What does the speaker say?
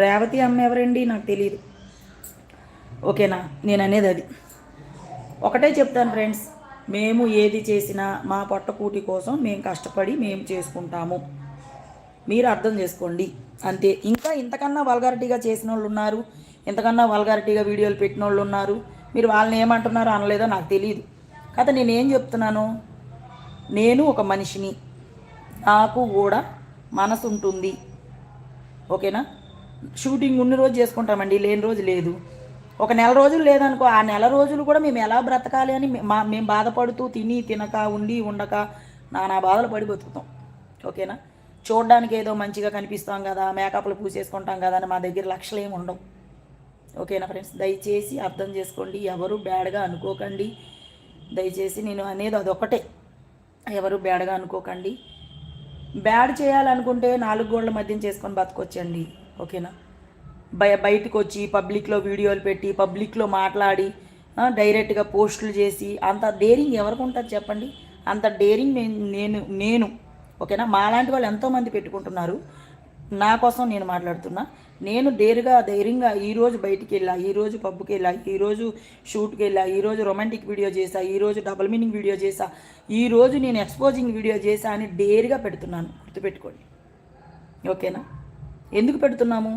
రేవతి అమ్మ ఎవరండి నాకు తెలియదు. ఓకేనా, నేను అనేది అది. ఒకటే చెప్తాను ఫ్రెండ్స్, మేము ఏది చేసినా మా పొట్టకూటి కోసం మేము కష్టపడి మేము చేసుకుంటాము, మీరు అర్థం చేసుకోండి అంతే. ఇంకా ఇంతకన్నా వల్గారిటీగా చేసిన వాళ్ళు ఉన్నారు, ఇంతకన్నా వల్గారిటీగా వీడియోలు పెట్టిన వాళ్ళు ఉన్నారు. మీరు వాళ్ళని ఏమంటున్నారో అనలేదో నాకు తెలియదు కదా. నేనేం చెప్తున్నాను, నేను ఒక మనిషిని, నాకు కూడా మనసు ఉంటుంది. ఓకేనా, షూటింగ్ ఉన్న రోజు చేసుకుంటామండి, లేని రోజు లేదు. ఒక నెల రోజులు లేదనుకో, ఆ నెల రోజులు కూడా మేము ఎలా బ్రతకాలి అని మేము బాధపడుతూ తిని తినక ఉండి ఉండక నానా బాధలు పడి బతుకుతాం. ఓకేనా, చూడడానికి ఏదో మంచిగా కనిపిస్తాం కదా, మేకప్లు పూసేసుకుంటాం కదా అని మా దగ్గర లక్షలు ఏమి ఉండవు. ఓకేనా ఫ్రెండ్స్, దయచేసి అర్థం చేసుకోండి, ఎవరు బ్యాడ్గా అనుకోకండి. దయచేసి నేను అనేది అదొకటే, ఎవరు బ్యాడ్గా అనుకోకండి. బ్యాడ్ చేయాలనుకుంటే 4 గోళ్ల మధ్యం చేసుకొని బతకొచ్చండి. ఓకేనా, బయటకు వచ్చి పబ్లిక్లో వీడియోలు పెట్టి పబ్లిక్లో మాట్లాడి డైరెక్ట్గా పోస్టులు చేసి అంత డేరింగ్ ఎవరికి ఉంటుంది చెప్పండి? అంత డేరింగ్ నేను ఓకేనా, మాలాంటి వాళ్ళు ఎంతోమంది పెట్టుకుంటున్నారు. నా కోసం నేను మాట్లాడుతున్నా. నేను ధైర్యంగా ఈరోజు బయటికి వెళ్ళా, ఈరోజు పబ్కి వెళ్ళా, ఈరోజు షూట్కి వెళ్ళా, ఈరోజు రొమాంటిక్ వీడియో చేసా, ఈరోజు డబుల్ మీనింగ్ వీడియో చేసా, ఈరోజు నేను ఎక్స్పోజింగ్ వీడియో చేసా అని డేర్గా పెడుతున్నాను, గుర్తుపెట్టుకోండి. ఓకేనా, ఎందుకు పెడుతున్నాము?